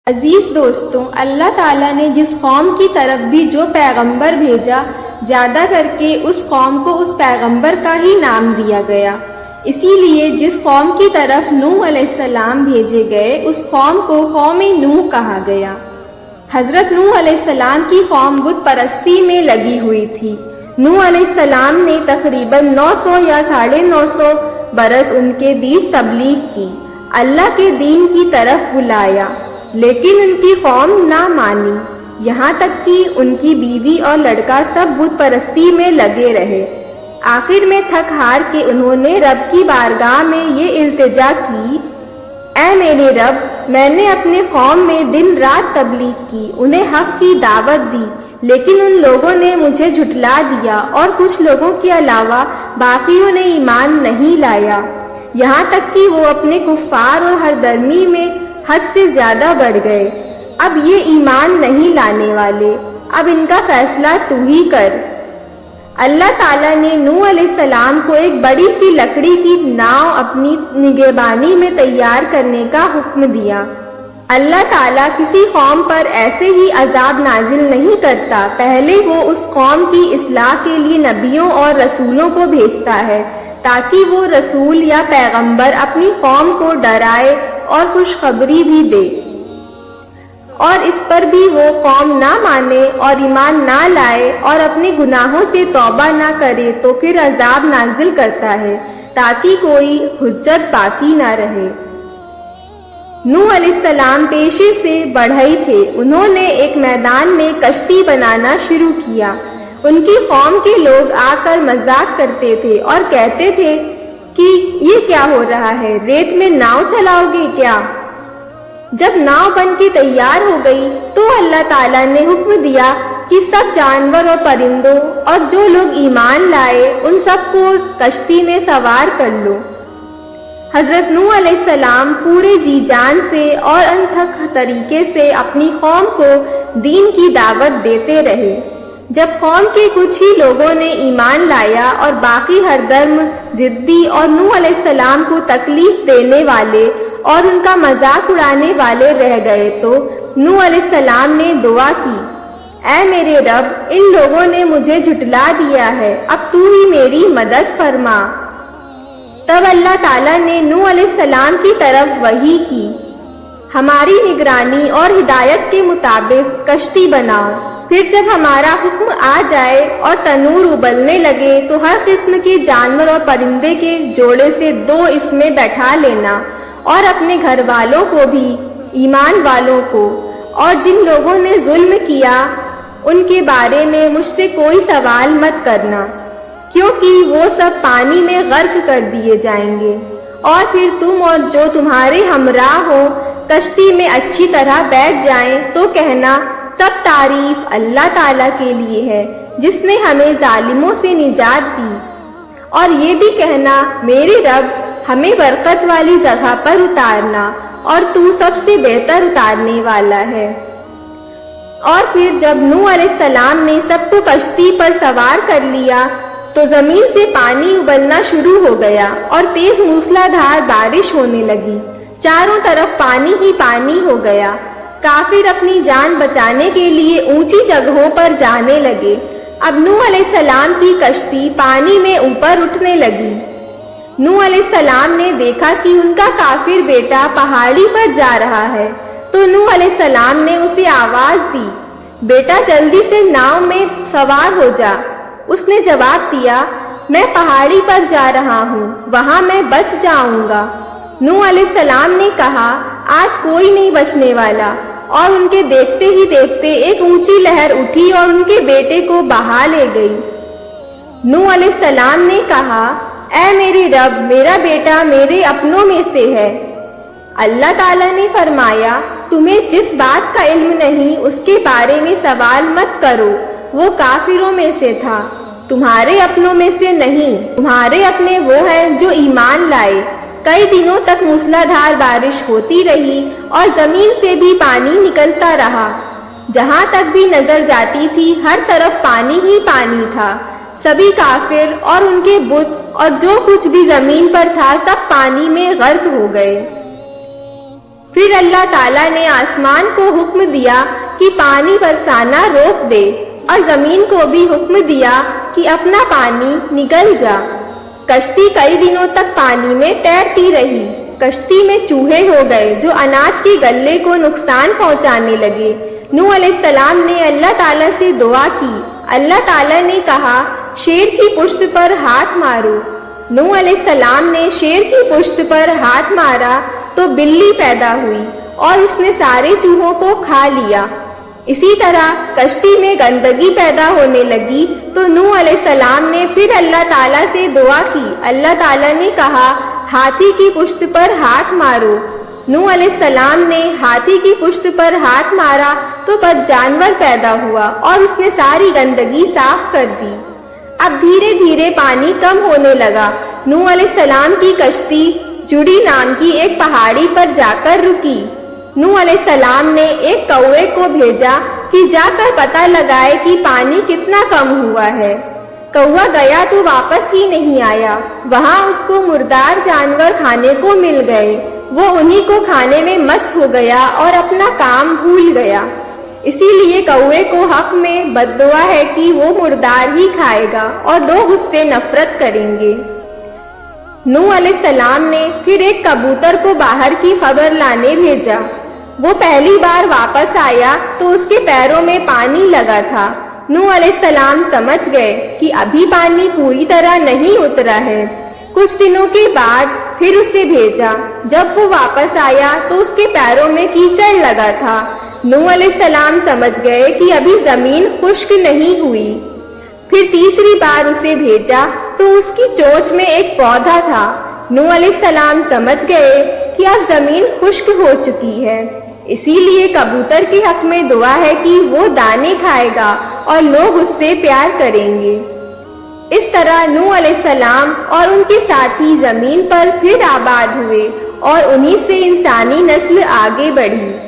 عزیز دوستوں، اللہ تعالیٰ نے جس قوم کی طرف بھی جو پیغمبر بھیجا، زیادہ کر کے اس قوم کو اس پیغمبر کا ہی نام دیا گیا۔ اسی لیے جس قوم کی طرف نوح علیہ السلام بھیجے گئے، اس قوم کو قوم نوح کہا گیا۔ حضرت نوح علیہ السلام کی قوم بت پرستی میں لگی ہوئی تھی۔ نوح علیہ السلام نے تقریباً 900 یا 950 برس ان کے بیچ تبلیغ کی، اللہ کے دین کی طرف بلایا، لیکن ان کی قوم نہ مانی، یہاں تک کہ ان کی بیوی اور لڑکا سب بت پرستی میں لگے رہے۔ آخر میں تھک ہار کے انہوں نے رب کی بارگاہ میں یہ التجا کی، اے میرے رب، میں نے اپنے قوم میں دن رات تبلیغ کی، انہیں حق کی دعوت دی، لیکن ان لوگوں نے مجھے جھٹلا دیا اور کچھ لوگوں کے علاوہ باقیوں نے ایمان نہیں لایا، یہاں تک کہ وہ اپنے کفار اور ہر درمی میں حد سے زیادہ بڑھ گئے۔ اب یہ ایمان نہیں لانے والے، اب ان کا فیصلہ تو ہی کر۔ اللہ تعالیٰ نے نوح علیہ السلام کو ایک بڑی سی لکڑی کی ناؤ اپنی نگہبانی میں تیار کرنے کا حکم دیا۔ اللہ تعالیٰ کسی قوم پر ایسے ہی عذاب نازل نہیں کرتا، پہلے وہ اس قوم کی اصلاح کے لیے نبیوں اور رسولوں کو بھیجتا ہے، تاکہ وہ رسول یا پیغمبر اپنی قوم کو ڈرائے اور خوشخبری بھی دے، اور اس پر بھی وہ قوم نہ مانے اور ایمان نہ لائے اور اپنے گناہوں سے توبہ نہ کرے تو پھر عذاب نازل کرتا ہے، تاکہ کوئی حجت باقی نہ رہے۔ نوح علیہ السلام پیشے سے بڑھئی تھے، انہوں نے ایک میدان میں کشتی بنانا شروع کیا۔ ان کی قوم کے لوگ آ کر مذاق کرتے تھے اور کہتے تھے کہ یہ کیا ہو رہا ہے، ریت میں ناؤ چلاؤ گے کیا؟ جب ناؤ بن کے تیار ہو گئی تو اللہ تعالیٰ نے حکم دیا کہ سب جانور اور پرندوں اور جو لوگ ایمان لائے ان سب کو کشتی میں سوار کر لو۔ حضرت نوح علیہ السلام پورے جی جان سے اور انتھک طریقے سے اپنی قوم کو دین کی دعوت دیتے رہے۔ جب قوم کے کچھ ہی لوگوں نے ایمان لایا اور باقی ہر درم ضدی اور نوح علیہ السلام کو تکلیف دینے والے اور ان کا مذاق اڑانے والے رہ گئے تو نوح علیہ السلام نے دعا کی، اے میرے رب، ان لوگوں نے مجھے جھٹلا دیا ہے، اب تو ہی میری مدد فرما۔ تب اللہ تعالیٰ نے نوح علیہ السلام کی طرف وحی کی، ہماری نگرانی اور ہدایت کے مطابق کشتی بناؤ، پھر جب ہمارا حکم آ جائے اور تنور ابلنے لگے تو ہر قسم کے جانور اور پرندے کے جوڑے سے 2 اس میں بیٹھا لینا، اور اپنے گھر والوں کو بھی، ایمان والوں کو، اور جن لوگوں نے ظلم کیا ان کے بارے میں مجھ سے کوئی سوال مت کرنا، کیونکہ وہ سب پانی میں غرق کر دیے جائیں گے، اور پھر تم اور جو تمہارے ہمراہ ہو کشتی میں اچھی طرح بیٹھ جائیں تو کہنا، سب تعریف اللہ تعالیٰ کے لیے ہے جس نے ہمیں ظالموں سے نجات دی، اور یہ بھی کہنا، میرے رب، ہمیں برکت والی جگہ پر اتارنا، اور تو سب سے بہتر اتارنے والا ہے۔ اور پھر جب نوح علیہ السلام نے سب کو کشتی پر سوار کر لیا تو زمین سے پانی ابلنا شروع ہو گیا اور تیز موسلادھار بارش ہونے لگی، چاروں طرف پانی ہی پانی ہو گیا۔ کافر اپنی جان بچانے کے لیے اونچی جگہوں پر جانے لگے۔ اب نوح علیہ السلام کی کشتی پانی میں اوپر اٹھنے لگی۔ نوح علیہ السلام نے دیکھا کہ ان کا کافر بیٹا پہاڑی پر جا رہا ہے، تو نوح علیہ السلام نے اسے آواز دی، بیٹا جلدی سے ناؤ میں سوار ہو جا۔ اس نے جواب دیا، میں پہاڑی پر جا رہا ہوں، وہاں میں بچ جاؤں گا۔ نوح علیہ السلام نے کہا، آج کوئی نہیں بچنے والا، اور ان کے دیکھتے ہی دیکھتے ایک اونچی لہر اٹھی اور ان کے بیٹے کو بہا لے گئی۔ نوح علیہ السلام نے کہا، اے میرے رب، میرا بیٹا میرے اپنوں میں سے ہے۔ اللہ تعالیٰ نے فرمایا، تمہیں جس بات کا علم نہیں اس کے بارے میں سوال مت کرو، وہ کافروں میں سے تھا، تمہارے اپنوں میں سے نہیں، تمہارے اپنے وہ ہیں جو ایمان لائے۔ کئی دنوں تک موسلادھار بارش ہوتی رہی اور زمین سے بھی پانی نکلتا رہا، جہاں تک بھی نظر جاتی تھی ہر طرف پانی ہی پانی تھا۔ سبھی کافر اور ان کے بت اور جو کچھ بھی زمین پر تھا سب پانی میں غرق ہو گئے۔ پھر اللہ تعالیٰ نے آسمان کو حکم دیا کہ پانی برسانا روک دے، اور زمین کو بھی حکم دیا کہ اپنا پانی نگل جا۔ کشتی کئی دنوں تک پانی میں تیرتی رہی۔ کشتی میں چوہے ہو گئے جو اناج کے غلے کو نقصان پہنچانے لگے۔ نوح علیہ السلام نے اللہ تعالیٰ سے دعا کی۔ اللہ تعالیٰ نے کہا، شیر کی پشت پر ہاتھ مارو۔ نوح علیہ السلام نے شیر کی پشت پر ہاتھ مارا تو بلی پیدا ہوئی اور اس نے سارے چوہوں کو کھا لیا۔ اسی طرح کشتی میں گندگی پیدا ہونے لگی تو نوح علیہ السلام نے پھر اللہ تعالیٰ سے دعا کی۔ اللہ تعالیٰ نے کہا، ہاتھی کی پشت پر ہاتھ مارو۔ نوح علیہ السلام نے ہاتھی کی پشت پر ہاتھ مارا تو بد جانور پیدا ہوا اور اس نے ساری گندگی صاف کر دی۔ اب دھیرے دھیرے پانی کم ہونے لگا۔ نوح علیہ السلام کی کشتی جڑی نام کی ایک پہاڑی پر جا کر رکی۔ نوح علیہ السلام نے ایک کوے کو بھیجا کہ جا کر پتہ لگائے کہ پانی کتنا کم ہوا ہے۔ کوا گیا تو واپس ہی نہیں آیا۔ وہاں اس کو مردار جانور کھانے کو مل گئے۔ وہ انہی کو کھانے میں مست ہو گیا اور اپنا کام بھول گیا۔ اسی لیے کوے کو حق میں بد دعا ہے کہ وہ مردار ہی کھائے گا اور لوگ اس سے نفرت کریں گے۔ نوح علیہ السلام نے پھر ایک کبوتر کو باہر کی خبر لانے بھیجا۔ وہ پہلی بار واپس آیا تو اس کے پیروں میں پانی لگا تھا۔ نوح علیہ السلام سمجھ گئے کہ ابھی پانی پوری طرح نہیں اترا ہے۔ کچھ دنوں کے بعد پھر اسے بھیجا۔ جب وہ واپس آیا تو اس کے پیروں میں کیچڑ لگا تھا۔ نوح علیہ السلام سمجھ گئے کہ ابھی زمین خشک نہیں ہوئی۔ پھر تیسری بار اسے بھیجا تو اس کی چونچ میں ایک پودا تھا۔ نوح علیہ السلام سمجھ گئے کہ اب زمین خشک ہو چکی ہے۔ اسی لیے کبوتر کے حق میں دعا ہے کہ وہ دانے کھائے گا اور لوگ اس سے پیار کریں گے۔ اس طرح نوح علیہ السلام اور ان کے ساتھی زمین پر پھر آباد ہوئے اور انہی سے انسانی نسل آگے بڑھی۔